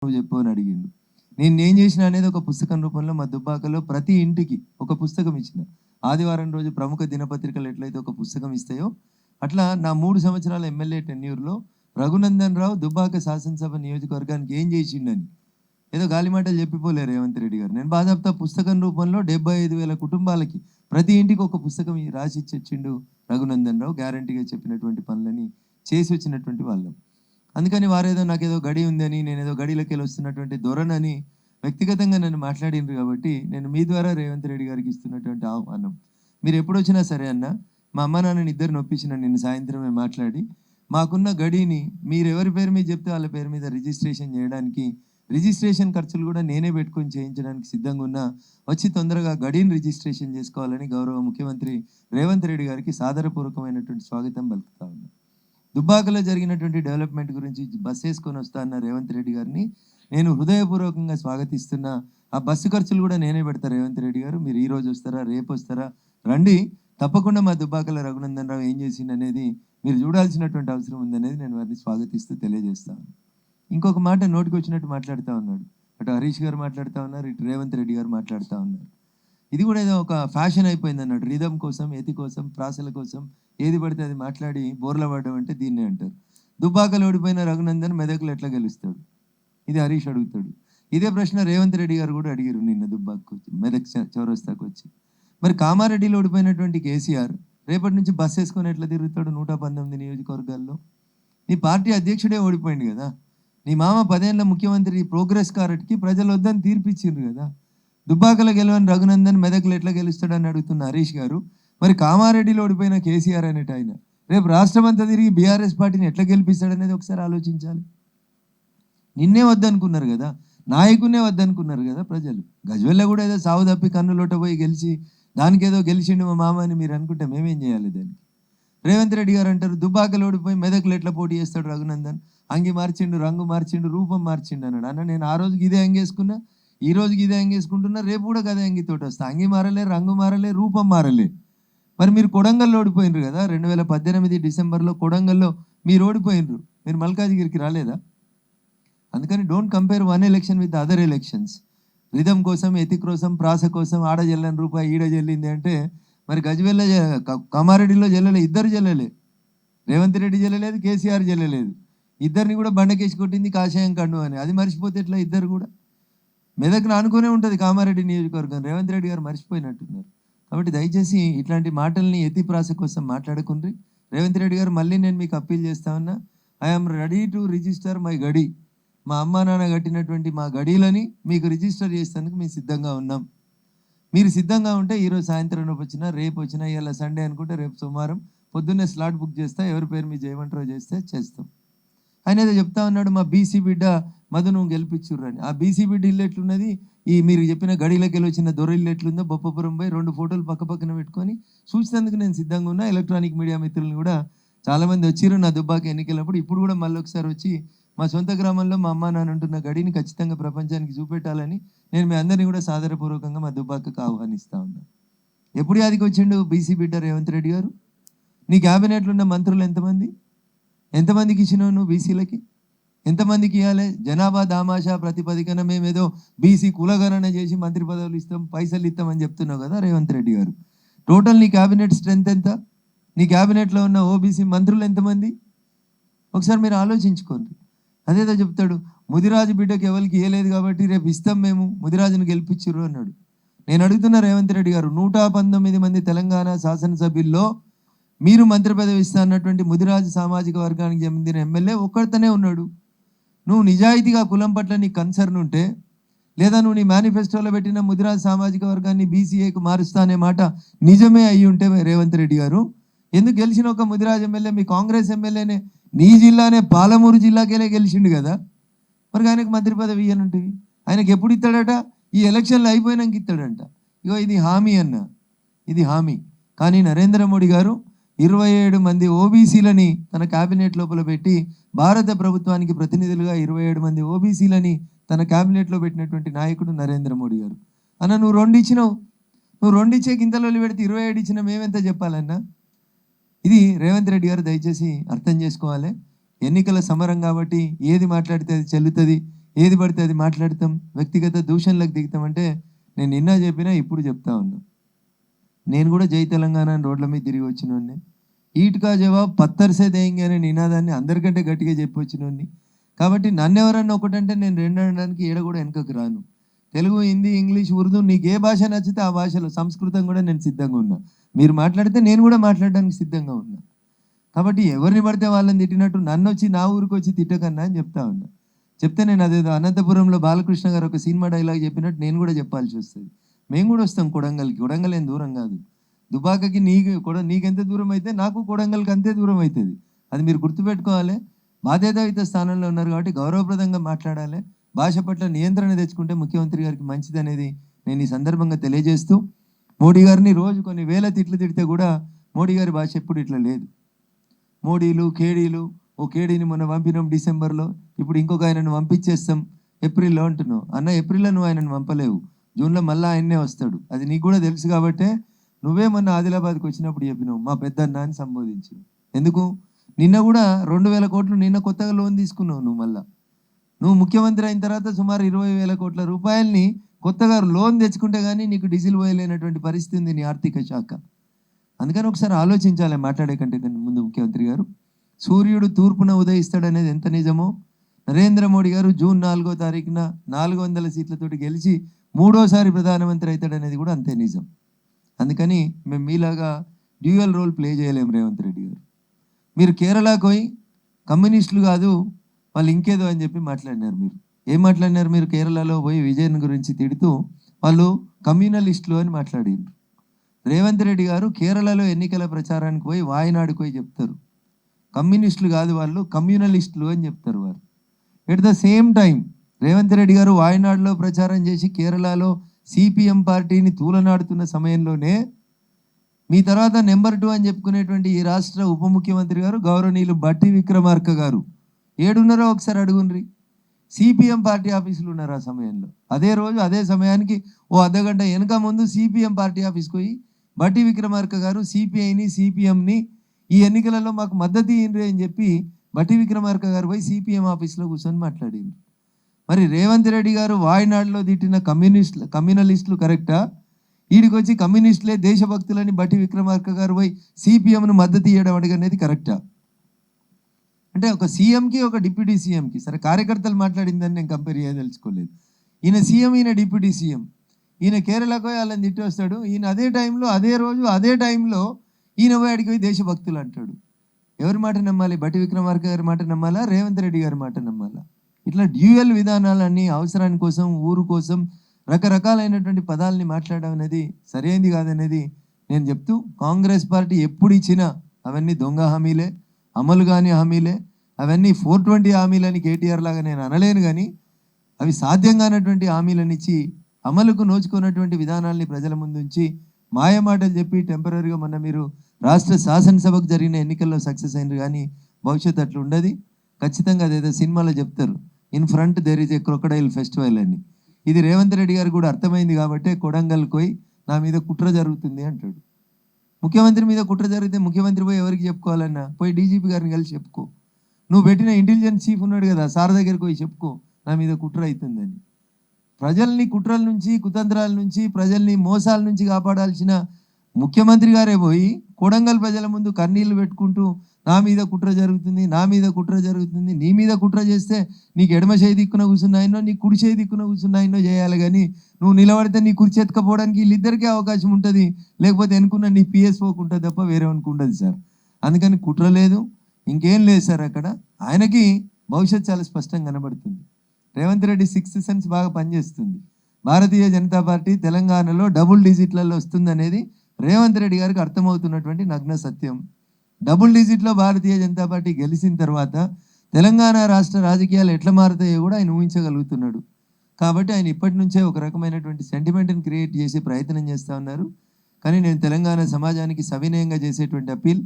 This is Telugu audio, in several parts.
నువ్వు చెప్పు అని అడిగిండు. నేనేం చేసిన అనేది ఒక పుస్తకం రూపంలో మా దుబ్బాకలో ప్రతి ఇంటికి ఒక పుస్తకం ఇచ్చిన. ఆదివారం రోజు ప్రముఖ దినపత్రికలు ఎట్లయితే ఒక పుస్తకం ఇస్తాయో, అట్లా నా 3 సంవత్సరాల ఎమ్మెల్యే టెన్యూర్‌లో రఘునందన్ రావు దుబ్బాక శాసనసభ నియోజకవర్గానికి ఏం చేసిండని ఏదో గాలి మాటలు చెప్పిపోలే రేవంత్ రెడ్డి గారు. నేను బాజాప్తా పుస్తకం రూపంలో 75,000 కుటుంబాలకి ప్రతి ఇంటికి ఒక పుస్తకం రాసి ఇచ్చిచ్చిండు రఘునందన్ రావు. గ్యారంటీగా చెప్పినటువంటి పనులని చేసి వచ్చినటువంటి వాళ్ళం. అందుకని వారేదో నాకేదో గడి ఉందని, నేనేదో గడిలోకెళ్ళి వస్తున్నటువంటి ధోరణని వ్యక్తిగతంగా నన్ను మాట్లాడిండ్రు కాబట్టి, నేను మీ ద్వారా రేవంత్ రెడ్డి గారికి ఇస్తున్నటువంటి ఆహ్వానం. మీరు ఎప్పుడొచ్చినా సరే అన్న, మా అమ్మ నాన్నని ఇద్దరిని ఒప్పించిన నిన్న సాయంత్రమే మాట్లాడి, మాకున్న గడిని మీరెవరి పేరు మీద చెప్తే వాళ్ళ పేరు మీద రిజిస్ట్రేషన్ చేయడానికి, రిజిస్ట్రేషన్ ఖర్చులు కూడా నేనే పెట్టుకొని చేయించడానికి సిద్ధంగా ఉన్నా. వచ్చి తొందరగా గడిని రిజిస్ట్రేషన్ చేసుకోవాలని గౌరవ ముఖ్యమంత్రి రేవంత్ రెడ్డి గారికి సాదరపూర్వకమైనటువంటి స్వాగతం పలుకుతా ఉన్నా. దుబ్బాకలో జరిగినటువంటి డెవలప్మెంట్ గురించి బస్సు వేసుకొని వస్తా అన్న రేవంత్ రెడ్డి గారిని నేను హృదయపూర్వకంగా స్వాగతిస్తున్నా. ఆ బస్సు ఖర్చులు కూడా నేనే పెడతా రేవంత్ రెడ్డి గారు. మీరు ఈ రోజు వస్తారా, రేపు వస్తారా, రండి. తప్పకుండా మా దుబ్బాకల రఘునందన్ రావు ఏం చేసిండు అనేది మీరు చూడాల్సినటువంటి అవసరం ఉందనేది నేను వారిని స్వాగతిస్తూ తెలియజేస్తాను. ఇంకొక మాట నోటికి వచ్చినట్టు మాట్లాడుతూ ఉన్నాడు. అటు హరీష్ గారు మాట్లాడుతూ ఉన్నారు, ఇటు రేవంత్ రెడ్డి గారు మాట్లాడుతూ ఉన్నారు. ఇది కూడా ఏదో ఒక ఫ్యాషన్ అయిపోయింది అన్నాడు. రిధం కోసం, ఎతి కోసం, ప్రాసల కోసం ఏది పడితే అది మాట్లాడి బోర్ల పడడం అంటే దీన్నే అంటారు. దుబ్బాకలు ఓడిపోయిన రఘునందన్ మెదక్లో ఎట్లా గెలుస్తాడు? ఇది హరీష్ అడుగుతాడు. ఇదే ప్రశ్న రేవంత్ రెడ్డి గారు కూడా అడిగారు నిన్న దుబ్బాకు వచ్చి, మెదక్ చౌరస్తాకు వచ్చి. మరి కామారెడ్డిలో ఓడిపోయినటువంటి కేసీఆర్ రేపటి నుంచి బస్ వేసుకొని ఎట్లా తిరుగుతాడు 119 నియోజకవర్గాల్లో? నీ పార్టీ అధ్యక్షుడే ఓడిపోయింది కదా. నీ మామ 10 ఏళ్ళ ముఖ్యమంత్రి ప్రోగ్రెస్ కారట్కి ప్రజలు వద్దని తీర్పిచ్చిండ్రు కదా. దుబ్బాకలో గెలవని రఘునందన్ మెదక్లు ఎట్లా గెలుస్తాడని అడుగుతున్న హరీష్ గారు, మరి కామారెడ్డిలో ఓడిపోయిన కేసీఆర్ అనేట ఆయన రేపు రాష్ట్రం అంతా తిరిగి బీఆర్ఎస్ పార్టీని ఎట్లా గెలిపిస్తాడనేది ఒకసారి ఆలోచించాలి. నిన్నే వద్దనుకున్నారు కదా, నాయకున్నే వద్దనుకున్నారు కదా ప్రజలు. గజ్వెల్ల కూడా ఏదో సావు తప్పి కన్నులోట పోయి గెలిచి దానికి ఏదో గెలిచిండు మా మామ అని మీరు అనుకుంటే మేమేం చేయాలి దానికి? రేవంత్ రెడ్డి గారు అంటారు దుబ్బాకలు ఓడిపోయి మెదక్లు ఎట్లా పోటీ చేస్తాడు రఘునందన్, అంగి మార్చిండు, రంగు మార్చిండు, రూపం మార్చిండు అన్నాడు. అన్న నేను ఆ రోజుకి ఇదే అంగేసుకున్నా, ఈ రోజుకి ఇదే అంగేసుకుంటున్నా, రేపు కూడా గదే అంగితోటి వస్తా. అంగి మారలే, రంగు మారలే, రూపం మారలే. మరి మీరు కొడంగల్లో ఓడిపోయినరు కదా 2018 డిసెంబర్లో కొడంగల్లో మీరు ఓడిపోయినరు. మీరు మల్కాజిగిరికి రాలేదా? అందుకని don't compare one election with other elections. Rhythm కోసం, ఎతిక్ కోసం, ప్రాస కోసం ఆడ జల్లని రూపాయి ఈడ జల్లింది అంటే మరి గజ్వెల్ల కామారెడ్డిలో జల్లలే, ఇద్దరు జల్లలే. రేవంత్ రెడ్డి జల్లలేదు, కేసీఆర్ జల్లలేదు. ఇద్దరిని కూడా బండకేసి కొట్టింది కాషాయం కండు అని. అది మర్చిపోతే ఎట్లా? ఇద్దరు కూడా మెదక్ను అనుకునే ఉంటుంది కామారెడ్డి నియోజకవర్గం. రేవంత్ రెడ్డి గారు మర్చిపోయినట్టున్నారు. కాబట్టి దయచేసి ఇట్లాంటి మాటల్ని ఎత్తి ప్రాస కోసం మాట్లాడుకుండ్రి. రేవంత్ రెడ్డి గారు మళ్ళీ నేను మీకు అప్పీల్ చేస్తా ఉన్నా, I'm ready to register my గడి. మా అమ్మ నాన్న కట్టినటువంటి మా గడీలని మీకు రిజిస్టర్ చేసేందుకు మేము సిద్ధంగా ఉన్నాం. మీరు సిద్ధంగా ఉంటే ఈరోజు సాయంత్రం వచ్చినా, రేపు వచ్చినా, ఇలా సండే అనుకుంటే రేపు సోమవారం పొద్దున్నే స్లాట్ బుక్ చేస్తా, ఎవరి పేరు మీ చేయమంటారో చేస్తే చేస్తాం. ఆయన ఏదో చెప్తా ఉన్నాడు, మా బీసీ బిడ్డ మధు నువ్వు గెలిపించుర్రని. ఆ బీసీ బిడ్డ ఇల్లు ఎట్లున్నది, ఈ మీరు చెప్పిన గడిలోకి వెళ్ళి వచ్చిన దొర ఇల్లు ఎట్లుందో బొప్పపురం పోయి 2 ఫోటోలు పక్క పక్కన పెట్టుకొని చూసేందుకు నేను సిద్ధంగా ఉన్నా. ఎలక్ట్రానిక్ మీడియా మిత్రులను కూడా చాలామంది వచ్చిర్రు నా దుబ్బాక ఎన్నికలప్పుడు. ఇప్పుడు కూడా మళ్ళీ ఒకసారి వచ్చి మా సొంత గ్రామంలో మా అమ్మ నాన్న అంటున్న గడిని ఖచ్చితంగా ప్రపంచానికి చూపెట్టాలని నేను మీ అందరినీ కూడా సాదరపూర్వకంగా మా దుబ్బాకకు ఆహ్వానిస్తా ఉన్నా. ఎప్పుడు యాదికి వచ్చిండు బీసీ బిడ్డ రేవంత్ రెడ్డి గారు? నీ క్యాబినెట్లో ఉన్న మంత్రులు ఎంతమంది? ఎంతమందికి ఇచ్చినావు నువ్వు బీసీలకి? ఎంతమందికి ఇవ్వాలి? జనాభా దామాషా ప్రతిపదికన మేమేదో బీసీ కులగణన చేసి మంత్రి పదవులు ఇస్తాం, పైసలు ఇస్తామని చెప్తున్నావు కదా రేవంత్ రెడ్డి గారు. టోటల్ నీ క్యాబినెట్ స్ట్రెంత్ ఎంత? నీ క్యాబినెట్లో ఉన్న ఓబీసీ మంత్రులు ఎంతమంది? ఒకసారి మీరు ఆలోచించుకోండి. అదేదో చెప్తాడు, ముదిరాజు బిడ్డకి ఎవరికి ఇవ్వలేదు కాబట్టి రేపు ఇస్తాం, మేము ముదిరాజును గెలిపించిర్రు అన్నాడు. నేను అడుగుతున్న రేవంత్ రెడ్డి గారు, 119 మంది తెలంగాణ శాసనసభ్యుల్లో మీరు మంత్రి పదవి ఇస్తా అన్నటువంటి ముదిరాజు సామాజిక వర్గానికి చెందిన ఎమ్మెల్యే ఒక్కడితోనే ఉన్నాడు. నువ్వు నిజాయితీగా కులం పట్ల నీ కన్సర్న్ ఉంటే, లేదా నువ్వు నీ మేనిఫెస్టోలో పెట్టిన ముదిరాజు సామాజిక వర్గాన్ని బీసీఏకు మారుస్తా అనే మాట నిజమే అయ్యి ఉంటే రేవంత్ రెడ్డి గారు, ఎందుకు గెలిచిన ఒక ముదిరాజు ఎమ్మెల్యే మీ కాంగ్రెస్ ఎమ్మెల్యేనే నీ జిల్లానే పాలమూరు జిల్లాకెళ్ళే గెలిచిండు కదా, మరి ఆయనకు మంత్రి పదవి ఇయ్యనంటివి. ఆయనకు ఎప్పుడు ఇస్తాడట? ఈ ఎలక్షన్లు అయిపోయినాక ఇస్తాడంట. ఇగో ఇది హామీ అన్న, ఇది హామీ. కానీ నరేంద్ర మోడీ గారు 27 మంది ఓబీసీలని తన క్యాబినెట్ లోపల పెట్టి భారత ప్రభుత్వానికి ప్రతినిధులుగా 27 మంది ఓబీసీలని తన క్యాబినెట్లో పెట్టినటువంటి నాయకుడు నరేంద్ర మోడీ గారు. అన్న నువ్వు 2 ఇచ్చినావు, నువ్వు 2 ఇచ్చే గింతలో పెడితే 27 ఇచ్చిన మేమెంత చెప్పాలన్నా? ఇది రేవంత్ రెడ్డి గారు దయచేసి అర్థం చేసుకోవాలి. ఎన్నికల సమరం కాబట్టి ఏది మాట్లాడితే అది చెల్లుతుంది, ఏది పడితే అది మాట్లాడతాం, వ్యక్తిగత దూషణలకు దిగుతామంటే నేను నిన్న చెప్పినా ఇప్పుడు చెప్తా ఉన్నా. నేను కూడా జై తెలంగాణ అని రోడ్ల మీద తిరిగి వచ్చినోడిని. ఈట్ కా జవాబ్ పత్తర్ సే దేంగే అనే నినాదాన్ని అందరికంటే గట్టిగా చెప్పి వచ్చినోడిని. కాబట్టి నన్ను ఎవరన్నా ఒకటంటే నేను రెండు అనడానికి ఏడ కూడా వెనకకు రాను. తెలుగు, హిందీ, ఇంగ్లీష్, ఉర్దూ నీకు ఏ భాష నచ్చితే ఆ భాషలో, సంస్కృతం కూడా నేను సిద్ధంగా ఉన్నా. మీరు మాట్లాడితే నేను కూడా మాట్లాడడానికి సిద్ధంగా ఉన్నా. కాబట్టి ఎవరిని పడితే వాళ్ళని తిట్టినట్టు నన్ను వచ్చి నా ఊరికి వచ్చి తిట్టకన్నా అని చెప్తా ఉన్నా. చెప్తే నేను అదేదో అనంతపురంలో బాలకృష్ణ గారు ఒక సినిమా డైలాగ్ చెప్పినట్టు నేను కూడా చెప్పాల్సి వస్తుంది. మేము కూడా వస్తాం కొడంగల్కి. కొడంగల్ ఏం దూరం కాదు. దుబాకకి నీకెంత దూరం అయితే నాకు కొడంగల్కి అంతే దూరం అవుతుంది. అది మీరు గుర్తుపెట్టుకోవాలి. బాధ్యతాయుత స్థానంలో ఉన్నారు కాబట్టి గౌరవప్రదంగా మాట్లాడాలి. భాష పట్ల నియంత్రణ తెచ్చుకుంటే ముఖ్యమంత్రి గారికి మంచిది అనేది నేను ఈ సందర్భంగా తెలియజేస్తూ, మోడీ గారిని రోజు కొన్ని వేల తిట్లు తిడితే కూడా మోడీ గారి భాష ఎప్పుడు ఇట్లా లేదు. మోడీలు, కేడీలు, ఓ కేడీని మొన్న పంపినాం డిసెంబర్లో, ఇప్పుడు ఇంకొక ఆయనను పంపించేస్తాం ఏప్రిల్లో అంటున్నావు. అన్న ఏప్రిల్లో నువ్వు ఆయనను పంపలేవు, జూన్లో మళ్ళీ ఆయన్నే వస్తాడు. అది నీకు కూడా తెలుసు కాబట్టే నువ్వే మొన్న ఆదిలాబాద్కి వచ్చినప్పుడు చెప్పినావు మా పెద్దన్న అని సంబోధించు. ఎందుకు? నిన్న కూడా 2,000 కోట్లు నిన్న కొత్తగా లోన్ తీసుకున్నావు నువ్వు. మళ్ళా నువ్వు ముఖ్యమంత్రి అయిన తర్వాత సుమారు 20,000 కోట్ల రూపాయలని కొత్తగా లోన్ తెచ్చుకుంటే కానీ నీకు డీజిల్ పోయలేనటువంటి పరిస్థితి ఉంది నీ ఆర్థిక శాఖ. అందుకని ఒకసారి ఆలోచించాలి మాట్లాడే కంటే ముందు ముఖ్యమంత్రి గారు. సూర్యుడు తూర్పున ఉదయిస్తాడనేది ఎంత నిజమో, నరేంద్ర మోడీ గారు జూన్ 4వ తారీఖున 400 సీట్లతోటి గెలిచి 3వసారి ప్రధానమంత్రి అవుతాడనేది కూడా అంతే నిజం. అందుకని మేము మీలాగా డ్యూయల్ రోల్ ప్లే చేయలేము రేవంత్ రెడ్డి గారు. మీరు కేరళకు పోయి కమ్యూనిస్టులు కాదు వాళ్ళు ఇంకేదో అని చెప్పి మాట్లాడినారు. మీరు ఏం మాట్లాడినారు? మీరు కేరళలో పోయి విజయన్ గురించి తిడుతూ వాళ్ళు కమ్యూనలిస్టులు అని మాట్లాడారు. రేవంత్ రెడ్డి గారు కేరళలో ఎన్నికల ప్రచారానికి పోయి వాయనాడుకు పోయి చెప్తారు కమ్యూనిస్టులు కాదు వాళ్ళు కమ్యూనలిస్టులు అని చెప్తారు వారు. At the same time Revanth Reddy గారు వాయనాడులో ప్రచారం చేసి కేరళలో సిపిఎం పార్టీని తూలనాడుతున్న సమయంలోనే మీ తర్వాత నెంబర్ 2 అని చెప్పుకునేటువంటి ఈ రాష్ట్ర ఉప ముఖ్యమంత్రి గారు గౌరవనీయులు బట్టి విక్రమార్క గారు ఏడున్నారో ఒకసారి అడుగుండ్రి. సిపిఎం పార్టీ ఆఫీసులు ఉన్నారు ఆ సమయంలో. అదే రోజు అదే సమయానికి ఓ అర్ధగంట వెనక ముందు సిపిఎం పార్టీ ఆఫీస్కి పోయి బట్టి విక్రమార్క గారు సిపిఐని సిపిఎంని ఈ ఎన్నికలలో మాకు మద్దతు ఇయ్యండి అని చెప్పి బట్టి విక్రమార్క గారు పోయి సిపిఎం ఆఫీస్లో కూర్చొని మాట్లాడింది. మరి రేవంత్ రెడ్డి గారు వాయనాడులో తిట్టిన కమ్యూనలిస్టులు కరెక్టా? వీడికి వచ్చి కమ్యూనిస్టులే దేశభక్తులని బట్టి విక్రమార్క గారు పోయి సిపిఎంను మద్దతు ఇవ్వడం అడిగనేది కరెక్టా? అంటే ఒక సీఎంకి ఒక డిప్యూటీ సీఎంకి, సరే కార్యకర్తలు మాట్లాడిందని నేను కంపేర్ చేయదలుచుకోలేదు. ఈయన సీఎం, ఈయన డిప్యూటీ సీఎం. ఈయన కేరళకు పోయి వాళ్ళని తిట్టి వస్తాడు. ఈయన అదే టైంలో అదే రోజు అదే టైంలో ఈయన పోయి అడిగి పోయి దేశభక్తులు అంటాడు. ఎవరి మాట నమ్మాలి? బట్టి విక్రమార్క గారి మాట నమ్మాలా? రేవంత్ రెడ్డి గారి మాట నమ్మాలా? ఇట్లా డ్యూయల్ విధానాలన్నీ అవసరాని కోసం, ఊరు కోసం రకరకాలైనటువంటి పదాలని మాట్లాడడం అనేది సరైనది కాదనేది నేను చెప్తూ, కాంగ్రెస్ పార్టీ ఎప్పుడు ఇచ్చినా అవన్నీ దొంగ హామీలే, అమలు కాని హామీలే. అవన్నీ 420 హామీలని కేటీఆర్ లాగా నేను అనలేను, కానీ అవి సాధ్యం కానటువంటి హామీలను ఇచ్చి అమలుకు నోచుకున్నటువంటి విధానాల్ని ప్రజల ముందు ఉంచి మాయమాటలు చెప్పి టెంపరీగా మొన్న మీరు రాష్ట్ర శాసనసభకు జరిగిన ఎన్నికల్లో సక్సెస్ అయినారు, కానీ భవిష్యత్తు అట్లా ఉండదు. ఖచ్చితంగా అదేదో సినిమాలో చెప్తారు, in front there is a crocodile festival అని. ఇది రేవంత్ రెడ్డి గారు కూడా అర్థమైంది కాబట్టి కొడంగల్కి పోయి నా మీద కుట్ర జరుగుతుంది అంటాడు. ముఖ్యమంత్రి మీద కుట్ర జరిగితే ముఖ్యమంత్రి పోయి ఎవరికి చెప్పుకోవాలన్నా? పోయి డీజీపీ గారిని కలిసి చెప్పుకో. నువ్వు పెట్టిన ఇంటెలిజెన్స్ చీఫ్ ఉన్నాడు కదా, సార్ దగ్గరికి పోయి చెప్పుకో నా మీద కుట్ర అవుతుందని. ప్రజల్ని కుట్రల నుంచి, కుతంత్రాల నుంచి, ప్రజల్ని మోసాల నుంచి కాపాడాల్సిన ముఖ్యమంత్రి గారే పోయి కొడంగల్ ప్రజల ముందు కన్నీళ్లు పెట్టుకుంటూ నా మీద కుట్ర జరుగుతుంది, నా మీద కుట్ర జరుగుతుంది, నీ మీద కుట్ర చేస్తే నీకు ఎడమ చేయి దిక్కున కూర్చున్నాయినో నీ కుడి చేయి దిక్కున కూర్చున్నాయినో చేయాలి, కానీ నువ్వు నిలబడితే నీ కుర్చీ ఎత్తుకపోవడానికి వీళ్ళిద్దరికీ అవకాశం ఉంటుంది, లేకపోతే ఎన్నుకున్న నీ పిఎస్ఓకి ఉంటుంది తప్ప వేరే ఉండదు సార్. అందుకని కుట్ర లేదు, ఇంకేం లేదు సార్. అక్కడ ఆయనకి భవిష్యత్తు చాలా స్పష్టంగా కనబడుతుంది. రేవంత్ రెడ్డి సిక్స్త్ సెన్స్ బాగా పనిచేస్తుంది. భారతీయ జనతా పార్టీ తెలంగాణలో డబుల్ డిజిట్లలో వస్తుంది అనేది రేవంత్ రెడ్డి గారికి అర్థమవుతున్నటువంటి నగ్న సత్యం. డబుల్ డిజిట్లో భారతీయ జనతా పార్టీ గెలిచిన తర్వాత తెలంగాణ రాష్ట్ర రాజకీయాలు ఎట్లా మారుతాయో కూడా ఆయన ఊహించగలుగుతున్నాడు. కాబట్టి ఆయన ఇప్పటి నుంచే ఒక రకమైనటువంటి సెంటిమెంట్ని క్రియేట్ చేసే ప్రయత్నం చేస్తూ ఉన్నారు. కానీ నేను తెలంగాణ సమాజానికి సవినయంగా చేసేటువంటి అప్పీల్,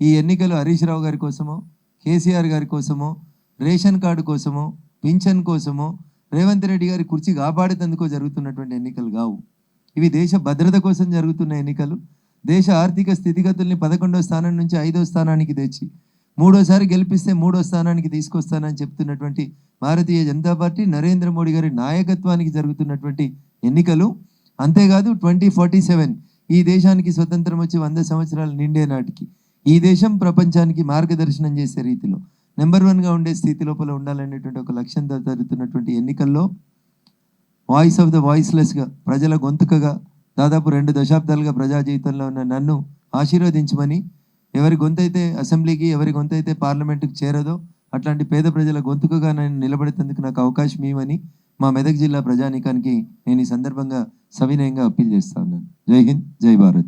ఈ ఎన్నికలు హరీష్ రావు గారి కోసమో, కేసీఆర్ గారి కోసమో, రేషన్ కార్డు కోసమో, పింఛన్ కోసమో, రేవంత్ రెడ్డి గారి కుర్చీ కాపాడేందుకో జరుగుతున్నటువంటి ఎన్నికలు కావు. ఇవి దేశ భద్రత కోసం జరుగుతున్న ఎన్నికలు. దేశ ఆర్థిక స్థితిగతుల్ని 11వ స్థానం నుంచి 5వ స్థానానికి తెచ్చి మూడోసారి గెలిపిస్తే మూడో స్థానానికి తీసుకొస్తానని చెప్తున్నటువంటి భారతీయ జనతా పార్టీ నరేంద్ర మోడీ గారి నాయకత్వానికి జరుగుతున్నటువంటి ఎన్నికలు. అంతేకాదు 2047 ఈ దేశానికి స్వతంత్రం వచ్చి 100 సంవత్సరాలు నిండే నాటికి ఈ దేశం ప్రపంచానికి మార్గదర్శనం చేసే రీతిలో నెంబర్ 1గా ఉండే స్థితి లోపల ఉండాలనేటువంటి ఒక లక్ష్యంతో జరుగుతున్నటువంటి ఎన్నికల్లో వాయిస్ ఆఫ్ ద వాయిస్లెస్గా ప్రజల గొంతుకగా దాదాపు 2 దశాబ్దాలుగా ప్రజా జీవితంలో ఉన్న నన్ను ఆశీర్వదించమని, ఎవరి గొంతైతే అసెంబ్లీకి ఎవరి గొంతైతే పార్లమెంటుకు చేరదో అట్లాంటి పేద ప్రజల గొంతుకగా నేను నిలబడేందుకు నాకు అవకాశం ఇవ్వమని మా మెదక్ జిల్లా ప్రజానీకానికి నేను ఈ సందర్భంగా సవినయంగా అప్పీల్ చేస్తా ఉన్నాను. జై హింద్, జై భారత్.